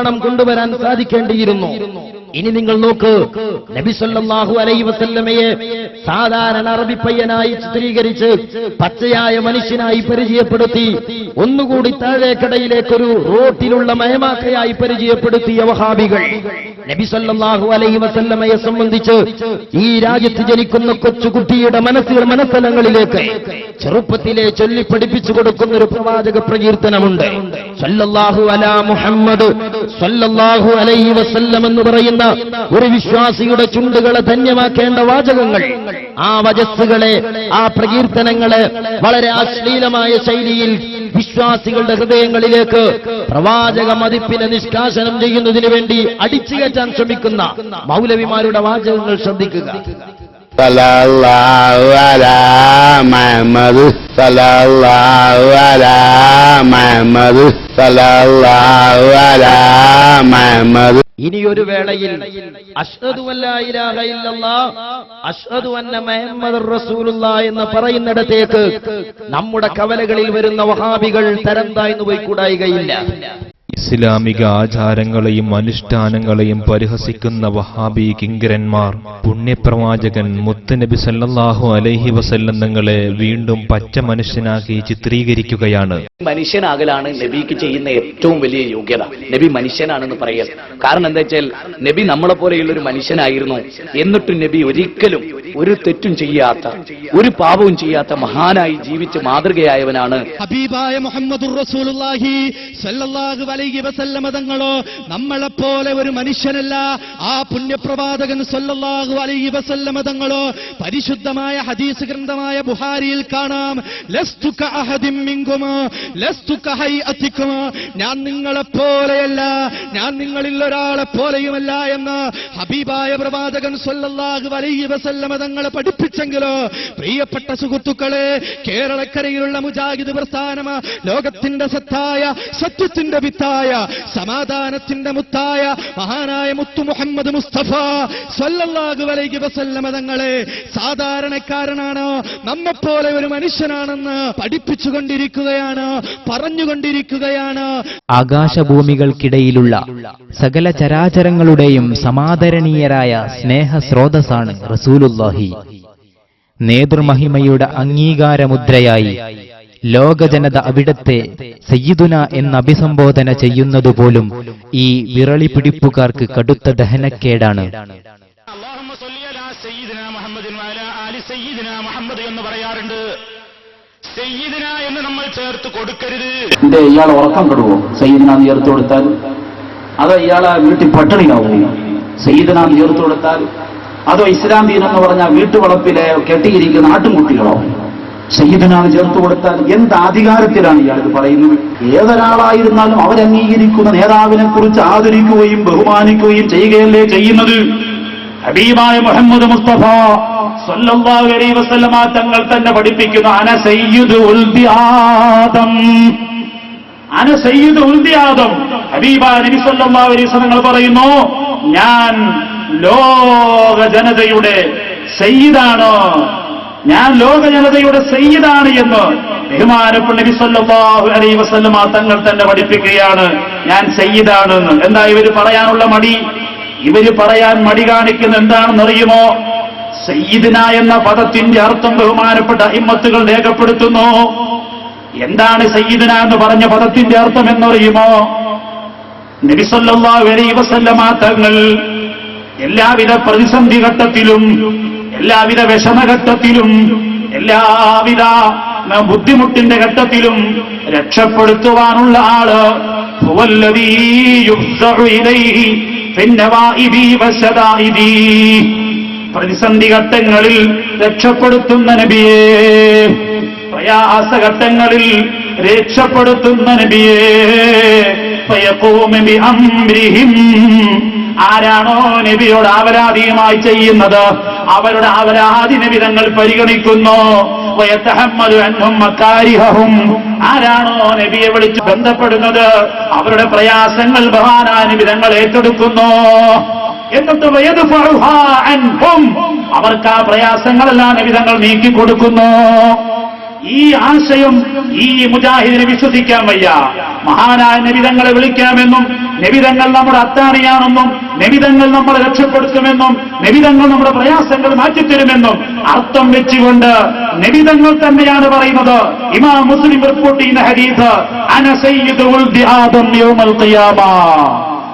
പ്രമാണം കൊണ്ടുവരാൻ സാധിക്കേണ്ടിയിരുന്നു. ഇനി നിങ്ങൾ നോക്ക്, നബി സല്ലല്ലാഹു അലൈഹി വസല്ലമയെ സാധാരണ അറബി പയ്യനായി ചിത്രീകരിച്ച് പച്ചയായ മനുഷ്യനായി പരിചയപ്പെടുത്തി ഒന്നുകൂടി താഴേക്കടയിലേക്കൊരു റോട്ടിലുള്ള മയമാക്കയായി പരിചയപ്പെടുത്തിയ വഹാബികൾ നബി സല്ലല്ലാഹു അലൈഹി വസല്ലമയെ സംബന്ധിച്ച് ഈ രാജ്യത്ത് ജനിക്കുന്ന കൊച്ചുകുട്ടിയുടെ മനസ്സലങ്ങളിലേക്ക് ചെറുപ്പത്തിലെ ചൊല്ലി പഠിപ്പിച്ചു കൊടുക്കുന്ന ഒരു പ്രവാചക പ്രകീർത്തനമുണ്ട്. സല്ലല്ലാഹു അലാ മുഹമ്മദ് സല്ലല്ലാഹു അലൈഹി വസല്ലം എന്ന് പറയുന്ന ഒരു വിശ്വാസിയുടെ ചുണ്ടുകളെ ധന്യമാക്കേണ്ട വാചകങ്ങൾ, ആ വജസ്സുകളെ, ആ പ്രകീർത്തനങ്ങളെ വളരെ അശ്ലീലമായ ശൈലിയിൽ വിശ്വാസികളുടെ ഹൃദയങ്ങളിലേക്ക് പ്രവാചക മതിപ്പിനെ നിഷ്കാശനം ചെയ്യുന്നതിന് വേണ്ടി അടിച്ചു കയറ്റാൻ ശ്രമിക്കുന്ന മൗലവിമാരുടെ വാചകങ്ങൾ ശ്രദ്ധിക്കുക. സല്ലല്ലാഹു അലാ മുഹമ്മദ് സല്ലല്ലാഹു അലാ മുഹമ്മദ് സല്ലല്ലാഹു അലാ മുഹമ്മദ്. ഇനിയൊരു വേളയിൽ അശ്ഹദു അല്ലാ ഇലാഹ ഇല്ലല്ലാഹ് അശ്ഹദു അന്ന മുഹമ്മദുർ റസൂലുള്ളാഹ് എന്ന് പറയുന്നിടത്തേക്ക് നമ്മുടെ കവലകളിൽ വരുന്ന വഹാബികൾ തരം താഴ്ന്നു പോയി കൂടായികയില്ല. ഇസ്ലാമിക ആചാരങ്ങളെയും അനുഷ്ഠാനങ്ങളെയും പരിഹസിക്കുന്ന വഹാബി കിങ്കരന്മാർ പുണ്യപ്രവാചകൻ മുത്തുനബി സല്ലല്ലാഹു അലൈഹി വസല്ലം തങ്ങളെ വീണ്ടും പച്ച മനുഷ്യനാക്കി ചിത്രീകരിക്കുകയാണ്. മനുഷ്യനാകലാണ് നബിക്ക് ചെയ്യുന്ന ഏറ്റവും വലിയ യോഗ്യത. നബി മനുഷ്യനാണെന്ന് പറയൽ കാരണം എന്താ വെച്ചാൽ നബി നമ്മളെ പോലെയുള്ള ഒരു മനുഷ്യനായിരുന്നു. എന്നിട്ടും നബി ഒരിക്കലും ഒരു തെറ്റും ചെയ്യാത്ത, ഒരു പാപവും ചെയ്യാത്ത മഹാനായി ജീവിച്ച് മാതൃകയായവനാണ്. ഹബീബായ മുഹമ്മദുർ റസൂലുള്ളാഹി സ്വല്ലല്ലാഹു അലൈഹി വസല്ലം തങ്ങളോ നമ്മളെപ്പോലെ ഒരു മനുഷ്യനല്ല. ആ പുണ്യപ്രവാചകൻ സ്വല്ലല്ലാഹു അലൈഹി വസല്ലം തങ്ങളോ പരിശുദ്ധമായ ഹദീസ് ഗ്രന്ഥമായ ബുഖാരിയിൽ കാണാം, ലസ്തു കഅഹദിൻ മിൻകും ലസ്തു കഹൈഅതികും, ഞാൻ നിങ്ങളെപ്പോലെയല്ല, ഞാൻ നിങ്ങളിൽ ഒരാളെ പോലെയുമല്ല എന്ന് ഹബീബായ പ്രവാചകൻ സ്വല്ലല്ലാഹു അലൈഹി വസല്ലം തങ്ങളെ പഠിപ്പിച്ചെങ്കിലോ പ്രിയപ്പെട്ട സുഹൃത്തുക്കളെ, കേരളക്കരയിലുള്ള മുജാഹിദ് പ്രസ്ഥാനം ലോകത്തിന്റെ സത്തായ, സത്യത്തിന്റെ വിത്തായ, സമാധാനത്തിന്റെ മുത്തായ മഹാനായ മുത്തു മുഹമ്മദ് മുസ്തഫ സ്വല്ലല്ലാഹു അലൈഹി വസല്ലം തങ്ങളെ സാധാരണക്കാരനാണ്, നമ്മെപ്പോലെ ഒരു മനുഷ്യനാണെന്ന് പഠിപ്പിച്ചുകൊണ്ടിരിക്കുകയാണ്, പറഞ്ഞുകൊണ്ടിരിക്കുകയാണ്. ആകാശഭൂമികൾക്കിടയിലുള്ള സകല ചരാചരങ്ങളുടെയും സമാദരണീയരായ സ്നേഹസ്രോതസ്സാണ് റസൂലുള്ളാഹി. നേതൃമഹിമയുടെ അംഗീകാരമുദ്രയായി ലോകജനത അവിടത്തെ സയ്യിദുന എന്ന് അഭിസംബോധന ചെയ്യുന്നതുപോലും ഈ വിറളി പിടിപ്പുകാർക്ക് കടുത്ത ദഹനക്കേടാണ്. എന്ന് പറയാറുണ്ട്. സയ്യിദിന എന്ന് നമ്മൾ ചേർത്ത് കൊടുക്കരുത്. ഇയാൾ ഉറക്കം കെടുവോ സയ്യിദിന ചേർത്ത് കൊടുത്താൽ? അതോ ഇയാളെ വീട്ടിൽ പട്ടിണിയാവോ സയ്യിദിന ചേർത്ത് കൊടുത്താൽ? അതോ ഇസ്ലാം ദീൻ എന്ന് പറഞ്ഞാൽ വീട്ടുവളപ്പിലെ കെട്ടിയിരിക്കുന്ന ആട്ടുംകുട്ടികളോ സയ്യിദിന ചേർത്ത് കൊടുത്താൽ? എന്ത് അധികാരത്തിലാണ് ഇയാൾ പറയുന്നത്? ഏതൊരാളായിരുന്നാലും അവരംഗീകരിക്കുന്ന നേതാവിനെ കുറിച്ച് ആദരിക്കുകയും ബഹുമാനിക്കുകയും ചെയ്യുകയല്ലേ ചെയ്യുന്നത്? ഹബീബായ മുഹമ്മദ് മുസ്തഫ സ്വല്ലല്ലാഹു അലൈഹി വസല്ലമ തങ്ങൾ തന്നെ പഠിപ്പിക്കുന്നു, അന സയ്യിദു ഉൽദി ആദം, അന സയ്യിദു ഉൽദി ആദം. ഹബീബായ നബി സ്വല്ലല്ലാഹു അലൈഹി വസല്ലം പറയുന്നു, ഞാൻ ലോക ജനതയുടെ സയ്യിദാണ്, ഞാൻ ലോക ജനതയുടെ സയ്യിദാണ് എന്ന് ബഹുമാനപ്പെട്ട നബി സ്വല്ലല്ലാഹു അലൈഹി വസല്ലമ തങ്ങൾ തന്നെ പഠിപ്പിക്കുകയാണ്, ഞാൻ സയ്യിദാണെന്ന്. എന്താ ഇവര് പറയാനുള്ള മടി? ഇവര് പറയാൻ മടി കാണിക്കുന്ന എന്താണെന്നറിയുമോ? സയ്യിദിന എന്ന പദത്തിന്റെ അർത്ഥം ബഹുമാനപ്പെട്ട ഇമ്മത്തുകൾ രേഖപ്പെടുത്തുന്നു. എന്താണ് സയ്യിദിന എന്ന് പറഞ്ഞ പദത്തിന്റെ അർത്ഥം എന്നറിയുമോ? നബി സല്ലല്ലാഹു അലൈഹി വസല്ലമ തങ്ങൾ എല്ലാവിധ പ്രതിസന്ധി ഘട്ടത്തിലും, എല്ലാവിധ വിഷമഘട്ടത്തിലും, എല്ലാവിധ ബുദ്ധിമുട്ടിന്റെ ഘട്ടത്തിലും രക്ഷപ്പെടുത്തുവാനുള്ള ആള് ഹുവല്ലദീ യുഫ്സഉ ഇലൈഹി ഫിന്നവാഇദി വശദാഇദി, പ്രതിസന്ധി ഘട്ടങ്ങളിൽ രക്ഷപ്പെടുത്തുന്ന നബിയേ, പ്രയാസഘട്ടങ്ങളിൽ രക്ഷപ്പെടുത്തുന്ന നബിയേ. ഫയഖൂമു ബിഅംരിഹിം, ആരാണോ നബിയോട് ആവരാധിയുമായി ചെയ്യുന്നത് അവരുടെ ആവരാധി നബി തങ്ങൾ പരിഗണിക്കുന്നു. വയതഹമ്മലു അൻഹും മകാരിഹും, ആരാണോ നബിയെ വിളിച്ച് ബന്ധപ്പെടുന്നത് അവരുടെ പ്രയാസങ്ങൾ ബഹാനായ നബി തങ്ങൾ ഏറ്റെടുക്കുന്നു. എന്നിട്ട് വയദ്ഫഉഹാ അൻഹും, അവർക്ക് ആ പ്രയാസങ്ങളെല്ലാം നബി തങ്ങൾ നീക്കിക്കൊടുക്കുന്നു. ഈ ആശയം ഈ മുജാഹിദിനെ വിശ്വസിക്കാൻ വയ്യ. മഹാനായ നബിതങ്ങളെ വിളിക്കാമെന്നും നബിതങ്ങൾ നമ്മുടെ അത്താണിയാണെന്നും നബിതങ്ങൾ നമ്മളെ രക്ഷപ്പെടുത്തുമെന്നും നബിതങ്ങൾ നമ്മുടെ പ്രയാസങ്ങൾ മാറ്റിത്തരുമെന്നും അർത്ഥം വെച്ചുകൊണ്ട് നബിതങ്ങൾ തന്നെയാണ് പറയുന്നത്. ഇമാം മുസ്ലിം റിപ്പോർട്ട് ചെയ്യുന്ന ഹദീസ്, അന സയ്യിദു വൽദി ആദം യൗമൽ ഖിയാമ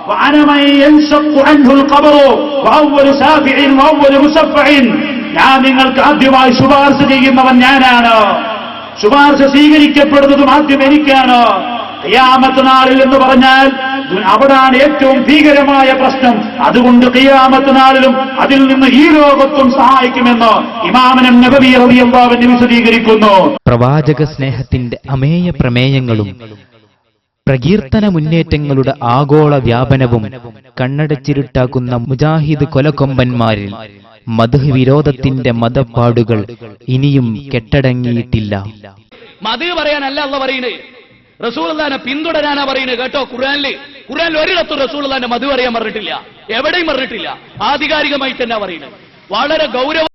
വഅന മൻ യൻശഖു അൻഹുൽ ഖബറു വഅവ്വലു ശാഫിഇൻ വഅവ്വലു മുശഫഇൻ. ഞാൻ നിങ്ങൾക്ക് ആദ്യമായി ശുപാർശ ചെയ്യുന്നവൻ ഞാനാണ്, ശുപാർശ സ്വീകരിക്കപ്പെടുന്നതും ആദ്യം എനിക്കാണ്. ഖിയാമത്ത് നാളിൽ എന്ന് പറഞ്ഞാൽ അവിടാണ് ഏറ്റവും ഭീകരമായ പ്രശ്നം. അതുകൊണ്ട് ഖിയാമത്ത് നാളിലും അതിൽ നിന്ന് ഈ ലോകത്തും സഹായിക്കുമെന്ന് ഇമാം നബവി റളിയല്ലാഹു അൻഹു വിശദീകരിക്കുന്നു. പ്രവാചക സ്നേഹത്തിന്റെ അമേയ പ്രമേയങ്ങളും പ്രകീർത്തന മുന്നേറ്റങ്ങളുടെ ആഗോള വ്യാപനവും കണ്ണടച്ചിരുട്ടാക്കുന്ന മുജാഹിദ് കൊലക്കൊമ്പന്മാരിൽ മദ്ഹ് വിരോധത്തിന്റെ മതപ്പാടുകൾ ഇനിയും കെട്ടടങ്ങിയിട്ടില്ല. മദ്ഹ് പറയാനല്ല അല്ലാഹു പറയുന്നത്, റസൂലുള്ളാഹിനെ പിന്തുടരാനാ പറയുന്നത്. കേട്ടോ, ഖുർആനിൽ ഒരിടത്തും റസൂലുള്ളാഹിന്റെ മദ്ഹ് പറയാൻ പറഞ്ഞിട്ടില്ല, എവിടെയും പറഞ്ഞിട്ടില്ല. ആധികാരികമായി തന്നെ പറയുന്നത്. വളരെ ഗൗരവ